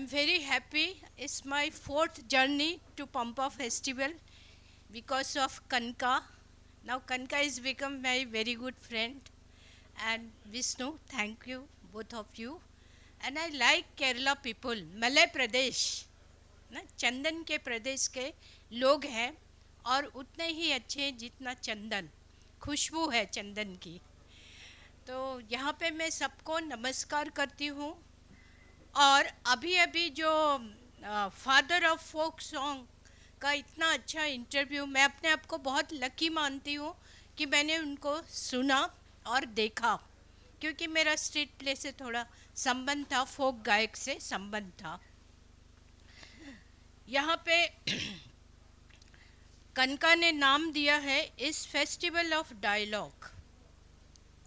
I'm very happy. It's my fourth journey to Pampa Festival because of Kanka. Now Kanka has become my very good friend. And Vishnu, thank you, both of you. And I like Kerala people, Malay Pradesh. ना चंदन के प्रदेश के लोग हैं और उतने ही अच्छे हैं जितना चंदन खुशबू है चंदन की। तो यहाँ पे मैं सबको नमस्कार करती हूँ। और अभी अभी जो फादर ऑफ फोक सॉन्ग का इतना अच्छा इंटरव्यू, मैं अपने आप को बहुत लकी मानती हूँ कि मैंने उनको सुना और देखा, क्योंकि मेरा स्ट्रीट प्ले से थोड़ा संबंध था, फोक गायक से संबंध था। यहाँ पे कनका ने नाम दिया है इस festival of dialogue.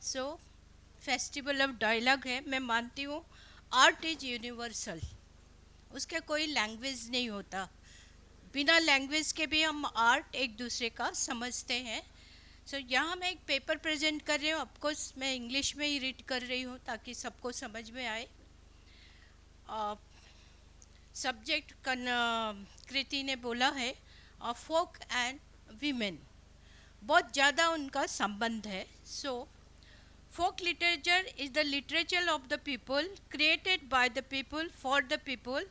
So festival of dialogue है। मैं मानती हूँ आर्ट इज यूनिवर्सल, उसके कोई लैंग्वेज नहीं होता। बिना लैंग्वेज के भी हम आर्ट एक दूसरे का समझते हैं। सो यहाँ मैं एक पेपर प्रेजेंट कर रही हूँ। ऑफकोर्स मैं इंग्लिश में ही रीड कर रही हूँ ताकि सबको समझ में आए। सब्जेक्ट कृति ने बोला है फोक एंड वीमेन, बहुत ज़्यादा उनका संबंध है। सो folk literature is the literature of the people, created by the people for the people.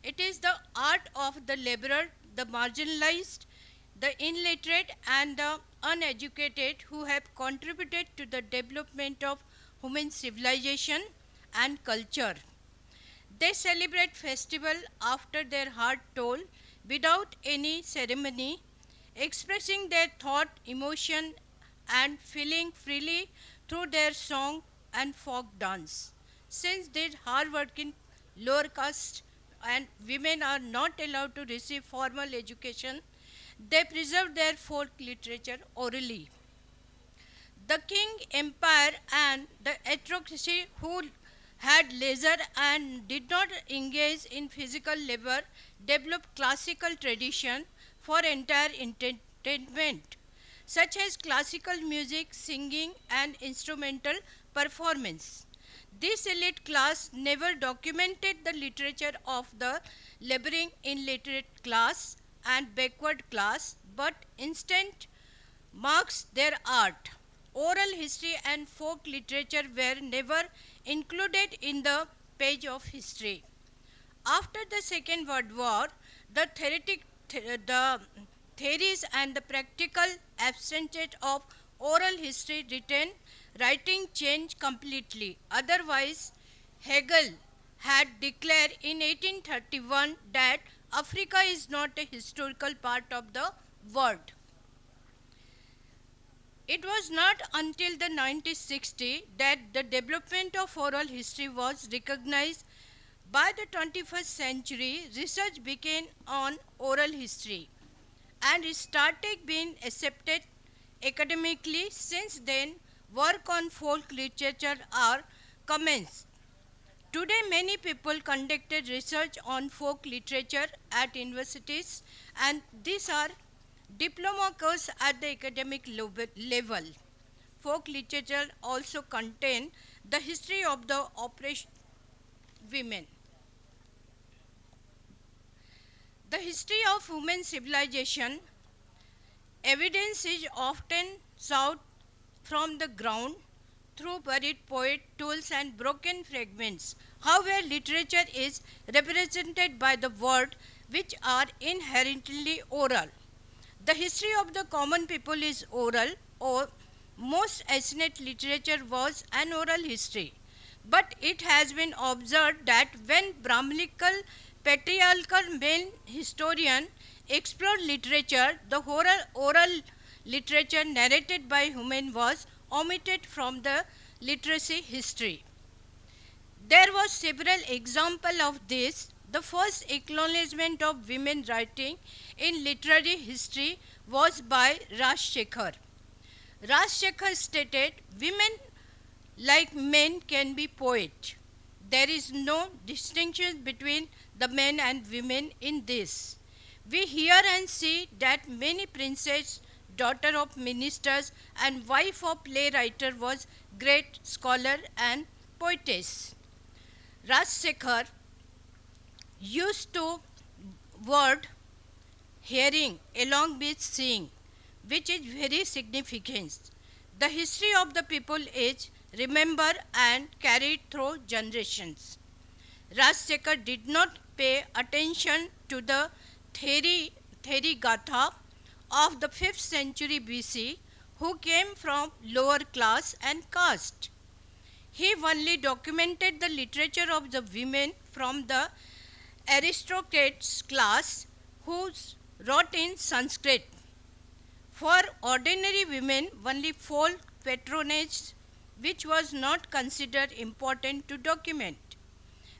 It is the art of the laborer, the marginalized, the illiterate and the uneducated who have contributed to the development of human civilization and culture. They celebrate festival after their heart told, without any ceremony, expressing their thought, emotion and feeling freely through their song and folk dance. Since these hard-working lower caste and women are not allowed to receive formal education, they preserve their folk literature orally. The king empire and the aristocracy who had leisure and did not engage in physical labor developed classical tradition for entire entertainment, such as classical music, singing and instrumental performance. This elite class never documented the literature of the laboring illiterate class and backward class, but instead marks their art. Oral history and folk literature were never included in the page of history. After the Second World War, the theories and the practical absence of oral history writing changed completely. Otherwise, Hegel had declared in 1831 that Africa is not a historical part of the world. It was not until the 1960s that the development of oral history was recognized. By the 21st century, research began on oral history and it started being accepted academically. Since then, work on folk literature are commenced. Today, many people conducted research on folk literature at universities, and these are diploma course at the academic level. Folk literature also contain the history of the oppressed women. The history of human civilization evidence is often sought from the ground through buried poet tools and broken fragments. However, literature is represented by the words which are inherently oral. The history of the common people is oral, or most ancient literature was an oral history. But it has been observed that when Brahmanical patriarchal male historian explored literature, the oral literature narrated by women was omitted from the literacy history. There was several examples of this. The first acknowledgement of women writing in literary history was by Rajshekhar. Rajshekhar stated, women like men can be poets. There is no distinction between the men and women in this. We hear and see that many princesses, daughter of ministers and wife of playwright was great scholar and poetess. Rajshekhar used to word hearing along with seeing, which is very significant. The history of the people is remembered and carried through generations. Rajsekhar did not pay attention to the Therigatha of the 5th century BC who came from lower class and caste. He only documented the literature of the women from the aristocrats class who wrote in Sanskrit. For ordinary women, only folk patronage, which was not considered important to document.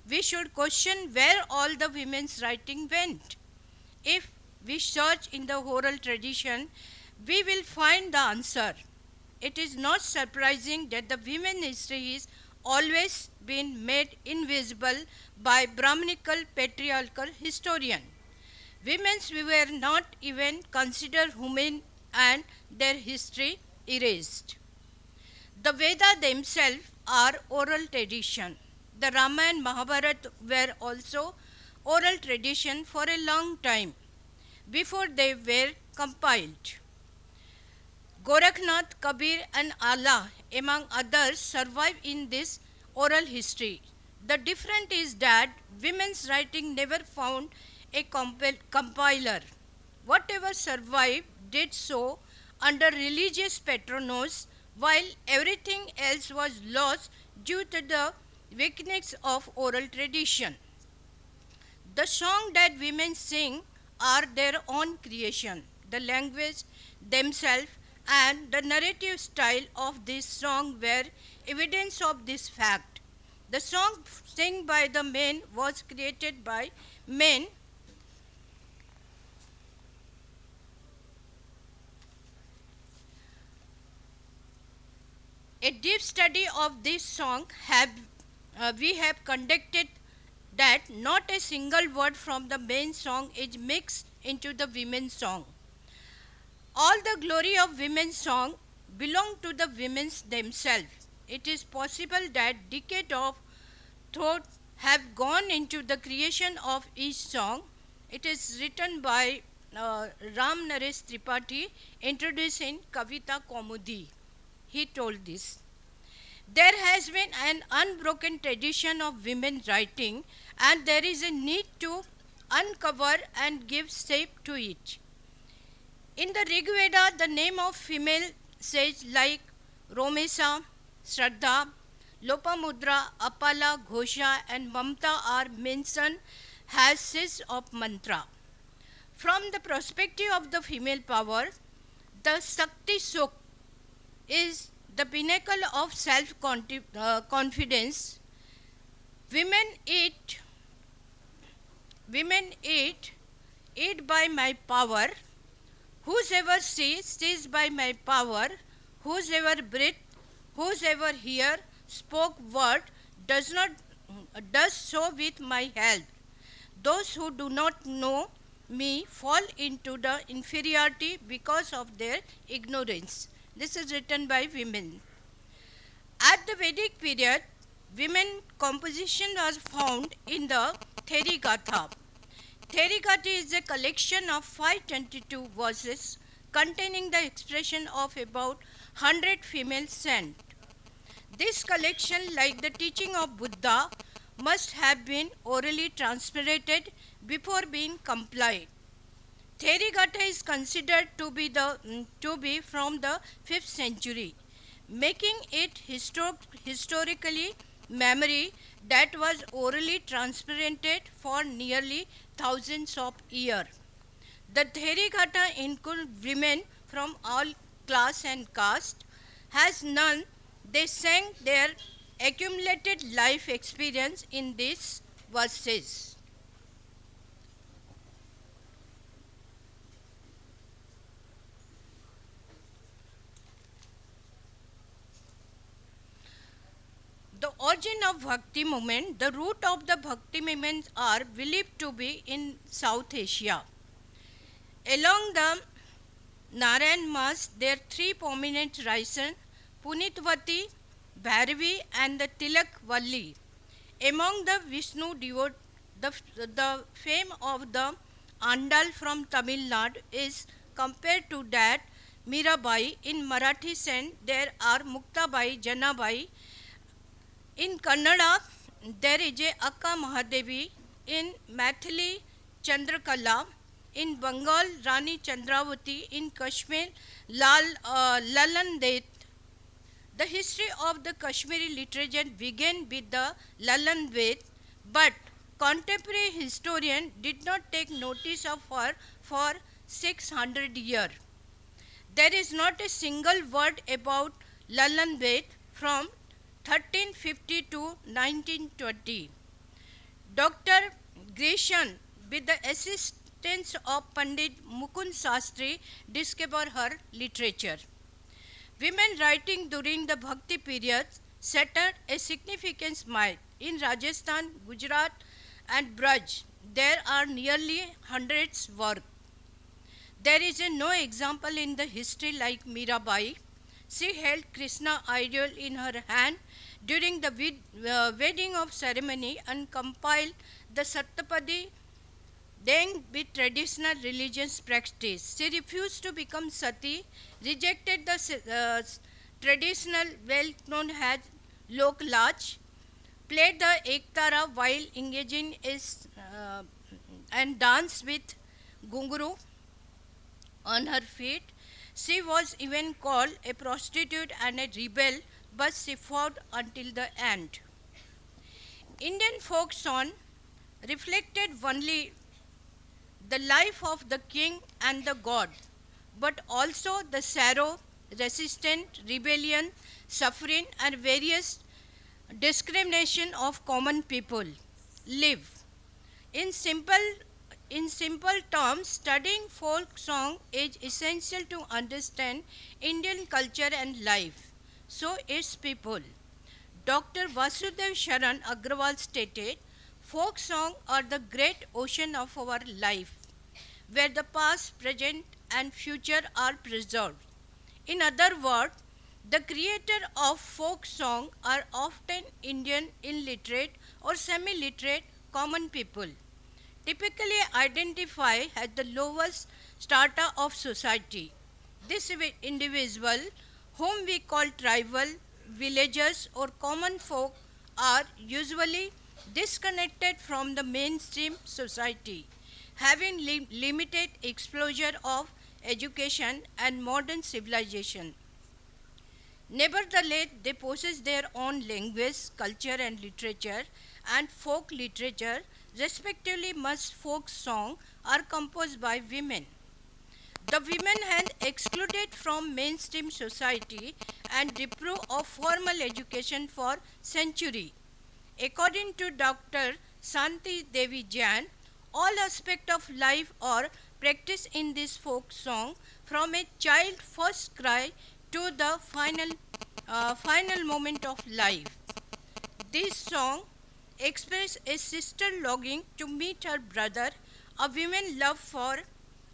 We should question where all the women's writing went. If we search in the oral tradition, we will find the answer. It is not surprising that the women's history is always been made invisible by Brahminical patriarchal historian. Women were not even considered human and their history erased. The Vedas themselves are oral tradition. The Ramayana and Mahabharata were also oral tradition for a long time before they were compiled. Gorakhnath, Kabir, and Allah, among others, survive in this oral history. The difference is that women's writing never found a compiler. Whatever survived did so under religious patronage, while everything else was lost due to the weakness of oral tradition. The songs that women sing are their own creation. The language themselves and the narrative style of this song were evidence of this fact. The song sung by the men was created by men. A deep study of this song we have conducted that not a single word from the main song is mixed into the women's song. All the glory of women's song belong to the women themselves. It is possible that decades of thought have gone into the creation of each song. It is written by Ram Naresh Tripathi, introduced in Kavita Kaumudi. He told this. There has been an unbroken tradition of women writing, and there is a need to uncover and give shape to it. In the Rig Veda, the name of female sages like Romesa, Shraddha, Lopamudra, Apala, Ghosha, and Mamta are mentioned as sages of mantra. From the perspective of the female power, the Shakti Suk is the pinnacle of self confidence. Women eat, eat by my power. Whosoever sees by my power. Whosoever breathe, whosoever hear, spoke word, does so with my help. Those who do not know me fall into the inferiority because of their ignorance. This is written by women. At the Vedic period, women composition was found in the Therigatha. Therigatha is a collection of 522 verses containing the expression of about 100 female saints. This collection, like the teaching of Buddha, must have been orally translated before being compiled. Therigatha is considered to be from the 5th century, making it historically memory that was orally transmitted for nearly thousands of years. The Therigatha includes women from all class and caste. As none, they sang their accumulated life experience in these verses. The origin of Bhakti movement, the root of the Bhakti movements are believed to be in South Asia. Along the Narayan Mas, there are three prominent risers, Punitvati, Bhairavi and the Tilak Valli. Among the Vishnu the fame of the Andal from Tamil Nadu is compared to that Mirabai. In Marathi sense, there are Muktabai, Janabai. In Kannada, there is a Akka Mahadevi. In Maithili, Chandrakala. In Bengal, Rani Chandravati. In Kashmir, Lalan Det. The history of the Kashmiri literature began with the Lalan Ved, but contemporary historians did not take notice of her for 600 years. There is not a single word about Lalan Ved from 1350 to 1920. Dr. Gresham, with the assistance of Pandit Mukund Sastri, discovered her literature. Women writing during the Bhakti period settled a significant myth. In Rajasthan, Gujarat, and Braj, there are nearly hundreds work. There is no example in the history like Mirabai. She held Krishna idol in her hand during the wedding of ceremony and compiled the Sattapadi dealing with traditional religious practice. She refused to become sati, rejected the traditional well-known as Lok Lach, played the Ektara while engaging and danced with Gunguru on her feet. She was even called a prostitute and a rebel, but she fought until the end. Indian folk song reflected only the life of the king and the god, but also the sorrow, resistance, rebellion, suffering, and various discrimination of common people live. In simple, in simple terms, studying folk song is essential to understand Indian culture and life. So its people. Dr. Vasudev Sharan Agrawal stated, folk songs are the great ocean of our life, where the past, present, and future are preserved. In other words, the creator of folk song are often Indian illiterate or semi-literate common people, typically identified as the lowest strata of society. This individual, whom we call tribal, villagers, or common folk, are usually disconnected from the mainstream society, having limited exposure of education and modern civilization. Nevertheless, they possess their own language, culture, and literature, and folk literature, respectively. Most folk songs are composed by women. The women had excluded from mainstream society and deprived of formal education for centuries. According to Dr. Santi Devi Jain, all aspects of life are practiced in this folk song, from a child's first cry to the final moment of life. This song expresses a sister longing to meet her brother, a woman's love for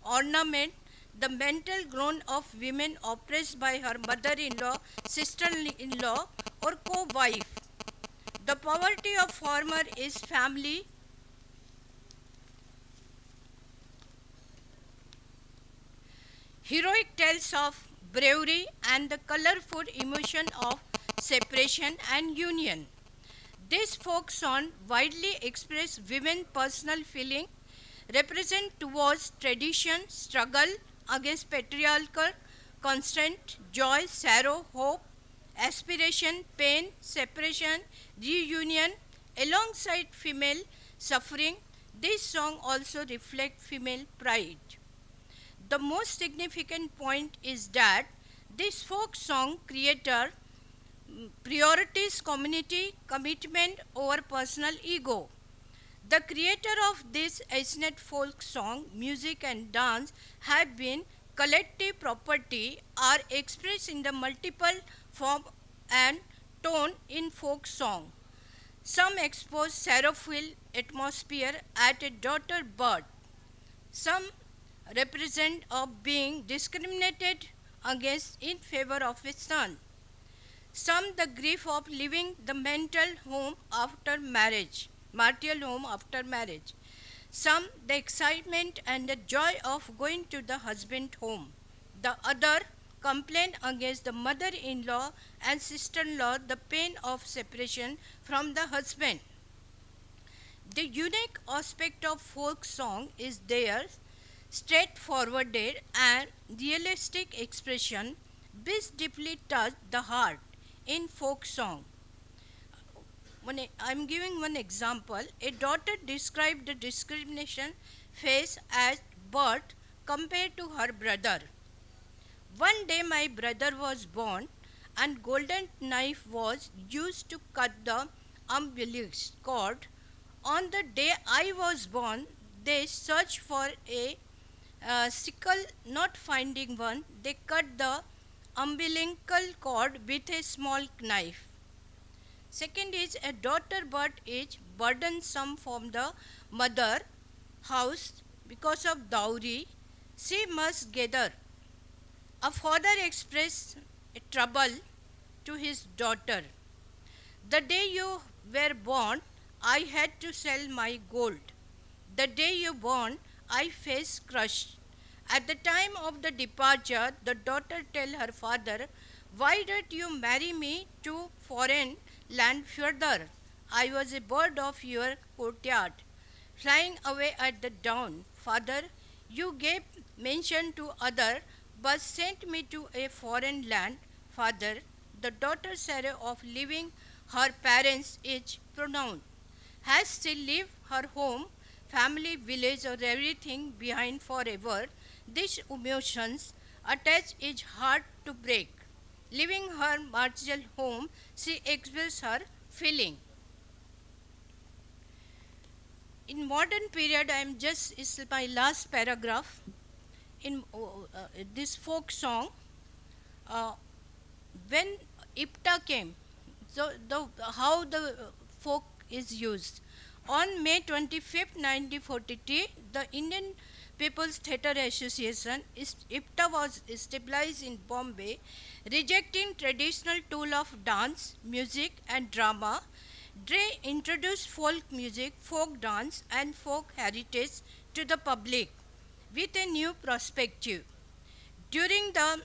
ornament, the mental groan of women oppressed by her mother-in-law, sister-in-law, or co-wife. The poverty of farmer is family. Heroic tales of bravery and the colorful emotion of separation and union. This folk song widely express women's personal feeling, represent towards tradition, struggle against patriarchal constraint, joy, sorrow, hope, aspiration, pain, separation, reunion, alongside female suffering. This song also reflects female pride. The most significant point is that this folk song creator priorities community commitment over personal ego. The creator of this ethnic folk song, music and dance have been collective property are expressed in the multiple form and tone in folk song. Some expose sorrowful atmosphere at a daughter birth. Some represent of being discriminated against in favor of a son. Some the grief of leaving the mental home after marriage. marital home after marriage. Some, the excitement and the joy of going to the husband home. The other, complaint against the mother-in-law and sister-in-law, the pain of separation from the husband. The unique aspect of folk song is their straightforward and realistic expression which deeply touch the heart in folk song. I'm giving one example. A daughter described the discrimination faced at birth compared to her brother. One day my brother was born and golden knife was used to cut the umbilical cord. On the day I was born, they searched for a sickle, not finding one, they cut the umbilical cord with a small knife. Second is a daughter but is burdensome from the mother house because of dowry. She must gather. A father expressed a trouble to his daughter. The day you were born, I had to sell my gold. The day you born, I face crushed. At the time of the departure, the daughter tell her father, "Why did you marry me to foreign land further? I was a bird of your courtyard, flying away at the dawn. Father, you gave mention to other, but sent me to a foreign land. Father, the daughter's sorrow of leaving her parents is pronounced. Has she leave her home, family, village, or everything behind forever? These emotions attached is hard to break. Leaving her martial home, she expresses her feeling. In modern period, is my last paragraph. In this folk song, uh, when IPTA came, so how the folk is used. On May 25th, 1943, the Indian People's Theatre Association, IPTA, was established in Bombay, rejecting traditional tool of dance, music and drama. They introduced folk music, folk dance and folk heritage to the public with a new perspective. During the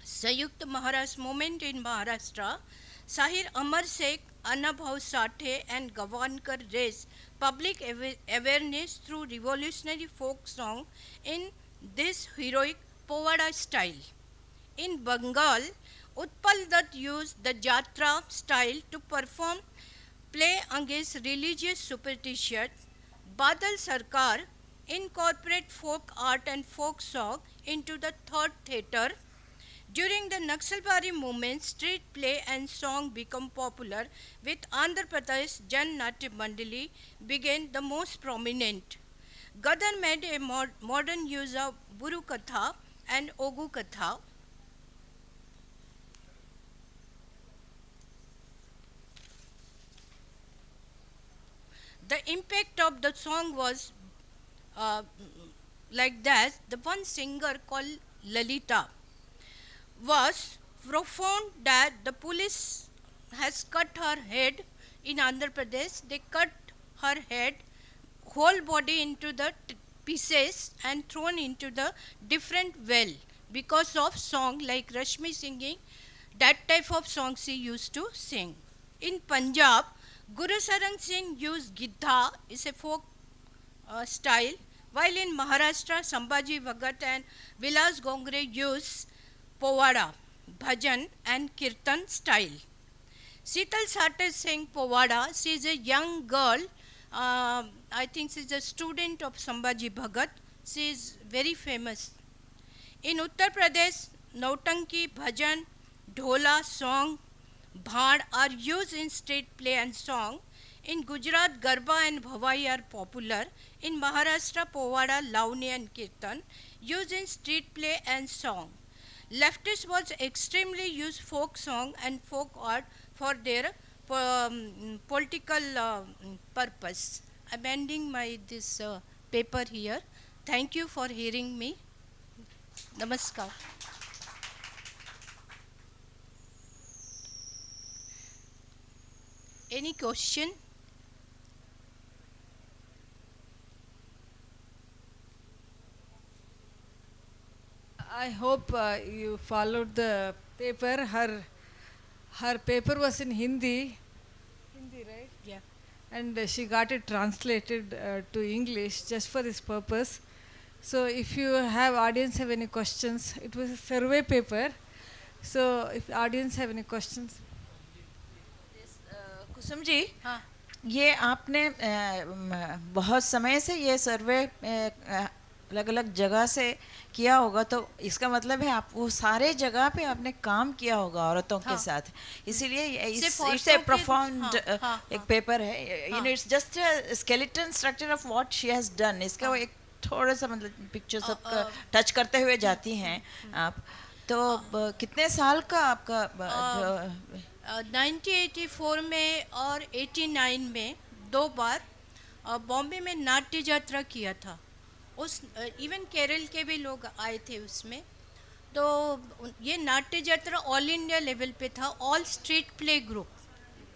Sayukt Maharaj movement in Maharashtra, Sahir Amar Sheikh, Annabhav Sathe and Gavankar raised public awareness through revolutionary folk song in this heroic Povada style. In Bengal, Utpal Dutt used the Jatra style to perform play against religious superstitions. Badal Sarkar incorporated folk art and folk song into the third theatre. During the Naxalbari movement, street play and song became popular, with Andhra Pradesh Jan Natya Mandali being the most prominent. Gadar made a modern use of Buru Katha and Ogu Katha. The impact of the song was uh, like that. The one singer called Lalita was profound that the police has cut her head in Andhra Pradesh. They cut her head, whole body into the pieces and thrown into the different well because of song like Rashmi singing. That type of song she used to sing. In Punjab, Guru Saran Singh used Gidha, is a folk style, while in Maharashtra, Sambhaji Bhagat and Vilas Gongre use Povada, Bhajan and Kirtan style. Sheetal Sathe Singh Povada, she is a young girl, I think she is a student of Sambhaji Bhagat. She is very famous. In Uttar Pradesh, Nautanki, Bhajan, Dhola, song, Bhaad are used in street play and song. In Gujarat, Garba and Bhavai are popular. In Maharashtra, Povada, Lavani and Kirtan used in street play and song. Leftists was extremely used folk song and folk art for their political purpose. I'm ending my this paper here. Thank you for hearing me. Namaskar. Any question? I hope you followed the paper. Her paper was in Hindi, right? Yeah. And she got it translated to English just for this purpose. So if you have audience have any questions, it was a survey paper. So if audience have any questions. Kusum ji, हाँ. ये आपने बहुत समय से ये सर्वे अलग अलग जगह से किया होगा, तो इसका मतलब है आप वो सारे जगह पे आपने काम किया होगा औरतों के हाँ. साथ, इसीलिए सिर्फ इट्स ए औरतों के- प्रोफाउंड हाँ, हाँ, एक हाँ. पेपर है, you know, it's just skeleton structure of what she has done. इसका वो हाँ. एक थोड़ा सा मतलब पिक्चर सब अ, टच करते हुए जाती हैं आप। तो कितने साल का आपका जो 1984 में और 89 में 2 बार बॉम्बे में नाट्य यात्रा किया था। उस इवन केरल के भी लोग आए थे उसमें। तो ये नाट्य यात्रा ऑल इंडिया लेवल पे था। ऑल स्ट्रीट प्ले ग्रुप,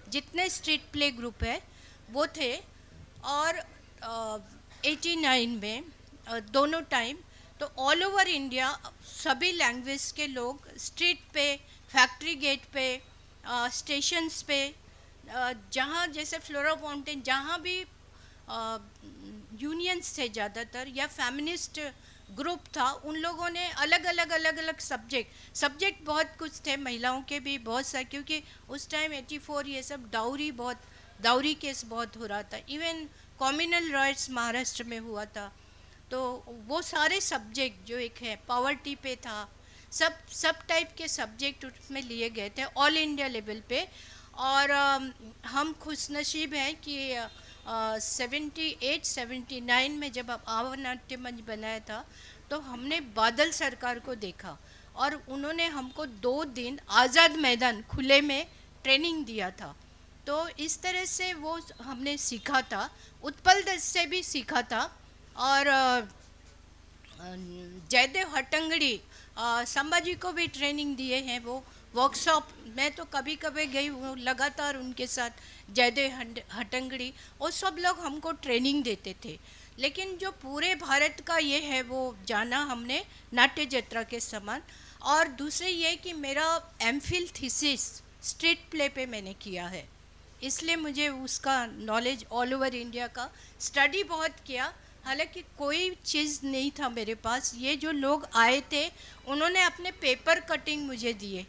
जितने स्ट्रीट प्ले ग्रुप है वो थे। और 89 में दोनों टाइम तो ऑल ओवर इंडिया सभी लैंग्वेज के लोग स्ट्रीट पे, फैक्ट्री गेट पे, स्टेशंस पे, जहाँ जैसे फ्लोरा फाउंटेन, जहाँ भी यूनियंस थे ज़्यादातर या फेमिनिस्ट ग्रुप था, उन लोगों ने अलग अलग सब्जेक्ट बहुत कुछ थे, महिलाओं के भी बहुत सारे, क्योंकि उस टाइम 84 ये सब डाउरी केस बहुत हो रहा था। इवन कम्युनल राइट्स महाराष्ट्र में हुआ था। तो वो सारे सब्जेक्ट जो एक है पॉवर्टी पे था, सब टाइप के सब्जेक्ट उसमें लिए गए थे ऑल इंडिया लेवल पे। और हम खुशनसीब हैं कि 78-79 में जब आवर्नाट्य मंच बनाया था तो हमने बादल सरकार को देखा और उन्होंने हमको 2 दिन आज़ाद मैदान खुले में ट्रेनिंग दिया था। तो इस तरह से वो हमने सीखा था, उत्पल दत्त से भी सीखा था। और जयदेव हटंगड़ी संभाजी को भी ट्रेनिंग दिए हैं। वो वर्कशॉप मैं तो कभी कभी गई हूँ लगातार उनके साथ। जयदेव हटंगड़ी वो सब लोग हमको ट्रेनिंग देते थे। लेकिन जो पूरे भारत का ये है वो जाना हमने नाट्य यात्रा के समान। और दूसरे ये कि मेरा एमफिल थीसिस स्ट्रीट प्ले पे मैंने किया है, इसलिए मुझे उसका नॉलेज ऑल ओवर इंडिया का स्टडी बहुत किया। हालांकि कोई चीज़ नहीं था मेरे पास। ये जो लोग आए थे उन्होंने अपने पेपर कटिंग मुझे दिए।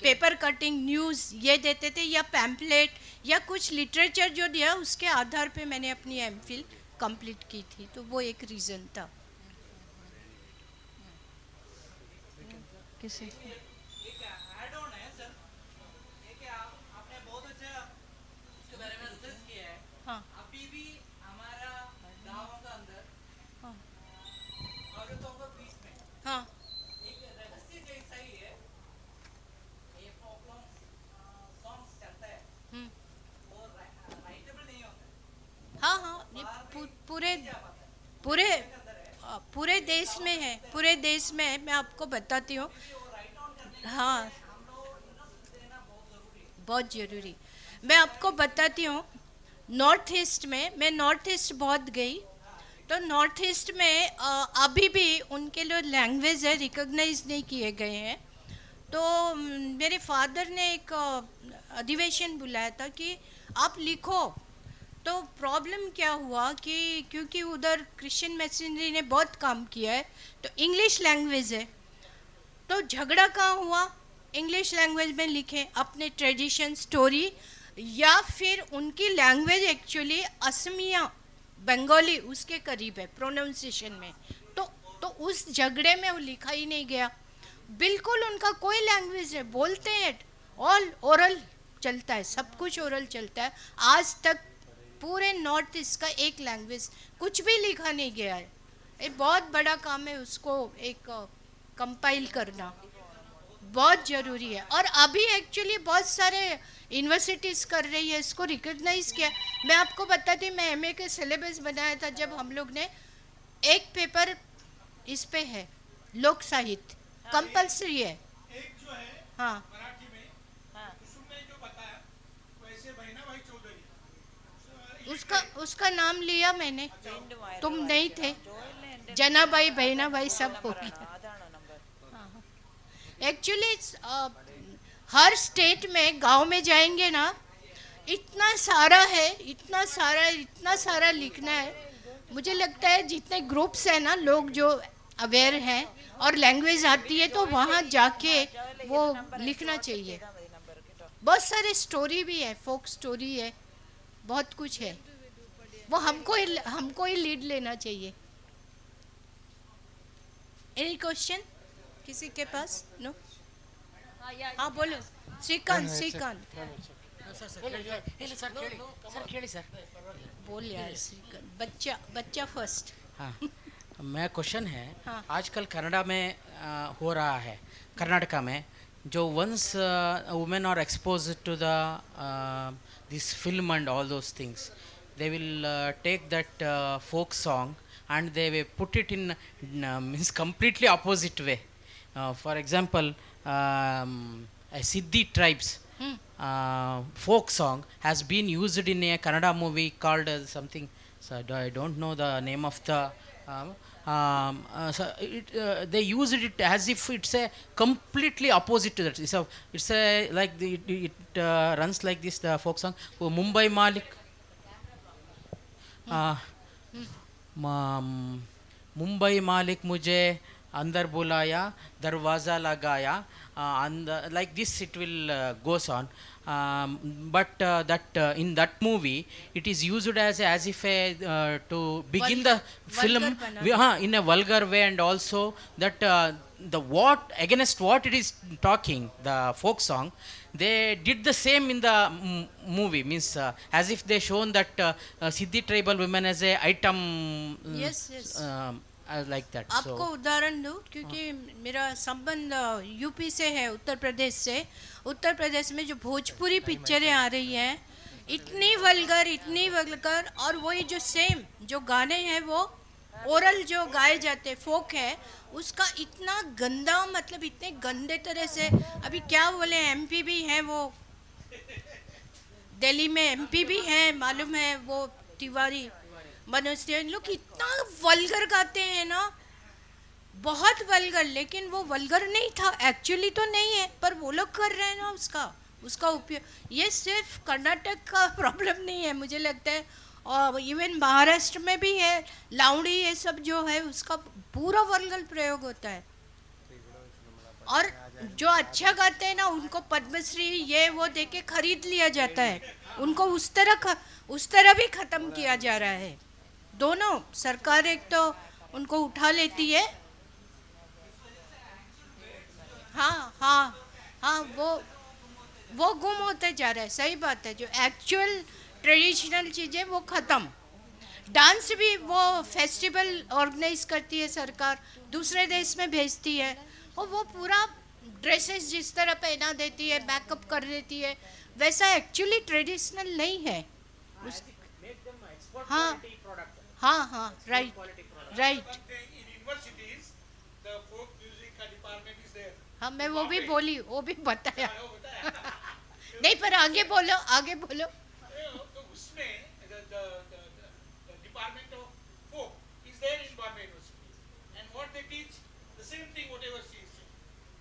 पेपर कटिंग न्यूज़ ये देते थे या पैम्पलेट या कुछ लिटरेचर जो दिया, उसके आधार पे मैंने अपनी एमफिल कंप्लीट की थी। तो वो एक रीज़न था। किसी हाँ अभी भी हमारा गाँव का अंदर हाँ औरतों को बीच में हाँ एक रहस्य जैसा ही है। ये फोक सॉन्ग्स चलता है, हम्म, वो राइटेबल नहीं होता है। हाँ हाँ ये पूरे पूरे पूरे देश में है, पूरे देश में है। मैं आपको बताती हूँ। हाँ बहुत ज़रूरी। मैं आपको बताती हूँ। नॉर्थ ईस्ट में, मैं नॉर्थ ईस्ट बहुत गई। तो नॉर्थ ईस्ट में अभी भी उनके जो लैंग्वेज है रिकॉग्नाइज नहीं किए गए हैं। तो मेरे फादर ने एक अधिवेशन बुलाया था कि आप लिखो। तो प्रॉब्लम क्या हुआ कि क्योंकि उधर क्रिश्चियन मिशनरी ने बहुत काम किया है, तो इंग्लिश लैंग्वेज है। तो झगड़ा कहाँ हुआ? इंग्लिश लैंग्वेज में लिखें अपने ट्रेडिशन स्टोरी, या फिर उनकी लैंग्वेज एक्चुअली असमिया बंगाली उसके करीब है प्रोनाउंसिएशन में। तो उस झगड़े में वो लिखा ही नहीं गया। बिल्कुल उनका कोई लैंग्वेज है, बोलते हैं ऑल ओरल चलता है, सब कुछ ओरल चलता है। आज तक पूरे नॉर्थ ईस्ट का एक लैंग्वेज कुछ भी लिखा नहीं गया है। ये बहुत बड़ा काम है, उसको एक कंपाइल करना बहुत ज़रूरी है। और अभी एक्चुअली बहुत सारे यूनिवर्सिटीज़ कर रही है, इसको रिकॉग्नाइज किया। मैं आपको बताती, मैं एमए के सिलेबस बनाया था जब हम लोग ने, एक पेपर इस पे है लोक साहित्य, कंपलसरी है। एक जो है हाँ मराठी में कुसुम ने जो बताया वैसे बहना भाई चौधरी उसका नाम लिया मैंने, तुम नहीं थे। जनाबाई बहना भाई सब हो गया। एक्चुअली हर स्टेट में गांव में जाएंगे ना, इतना सारा है, इतना सारा लिखना है। मुझे लगता है जितने ग्रुप्स हैं ना, लोग जो अवेयर हैं और लैंग्वेज आती है, तो वहाँ जाके वो लिखना चाहिए। बहुत सारे स्टोरी भी है, फोक स्टोरी है, बहुत कुछ है। वो हमको ही लीड लेना चाहिए। एनी क्वेश्चन किसी के पास? नो? हाँ बोलो, श्रीकांत बोल यार श्रीकांत। बच्चा फर्स्ट। हाँ, मैं क्वेश्चन है, हाँ। आजकल कनाडा में हो रहा है, कर्नाटका में, जो once women are expose to the this film and all those things, they will take that folk song and they will put it in means completely opposite way. For example, a Siddhi tribes folk song has been used in a Kannada movie called something, so I don't know the name of the so they used it as if it's a completely opposite to that. It's a like it runs like this, the folk song, Mumbai Malik. Mumbai मालिक मुझे अंदर बुलाया, दरवाज़ा लगाया, like this it will goes on, but that in that movie it is used as if a to begin the film in a vulgar way, and also that the what against what it is talking, the folk song, they did the same in the movie, means as if they shown that Siddhi tribal women as a item. Yes. Like that. आपको उदाहरण दूँ, क्योंकि मेरा संबंध UP से है, उत्तर प्रदेश से। उत्तर प्रदेश में जो भोजपुरी पिक्चरें आ रही हैं, इतनी वल्गर, और वही जो सेम जो गाने हैं, वो ओरल जो गाए जाते, फोक है, उसका इतना गंदा, मतलब इतने गंदे तरह से। अभी क्या बोले, एमपी भी हैं, वो दिल्ली में एमपी भी हैं, मालूम है, वो तिवारी मनोज तिवारी, लोग इतना वल्गर गाते हैं ना, बहुत वल्गर। लेकिन वो वल्गर नहीं था, एक्चुअली तो नहीं है, पर वो लोग कर रहे हैं ना उसका उपयोग। ये सिर्फ कर्नाटक का प्रॉब्लम नहीं है, मुझे लगता है, और इवन महाराष्ट्र में भी है। लावड़ी ये सब जो है, उसका पूरा वल्गर प्रयोग होता है। और जो अच्छा गाते हैं ना, उनको पद्मश्री ये वो देके खरीद लिया जाता है, उनको उस तरह भी ख़त्म किया जा रहा है। दोनों सरकार एक तो उनको उठा लेती है, हाँ, वो गुम होते जा रहा है। सही बात है, जो एक्चुअल ट्रेडिशनल चीज़ें वो ख़त्म। डांस भी वो फेस्टिवल ऑर्गेनाइज करती है सरकार, दूसरे देश में भेजती है, और वो पूरा ड्रेसेस जिस तरह पहना देती है, बैकअप कर देती है, वैसा एक्चुअली ट्रेडिशनल नहीं है। हाँ, right. One thing, in universities, the folk music department is there. हाँ, मैं वो भी बोली, वो भी बताया। वो बताया। नहीं, पर आगे बोलो। तो उसमें the department of folk is there in Bombay University, and what they teach, the same thing whatever she is saying.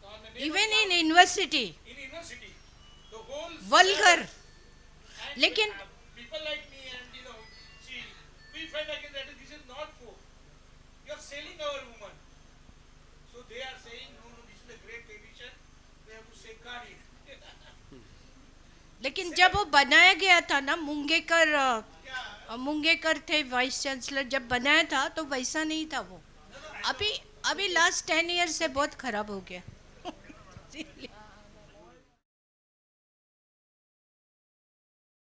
So on the name even of in university in university, the whole vulgar. and लेकिन people like me and see, we find like that this is not folk. You are selling our woman. So they are saying no, this is a great tradition. We have to safeguard it. लेकिन जब वो बनाया गया था ना, मुंगेकर थे vice chancellor, जब बनाया था तो वैसा नहीं था वो। अभी लास्ट 10 ईयर से बहुत खराब हो गया।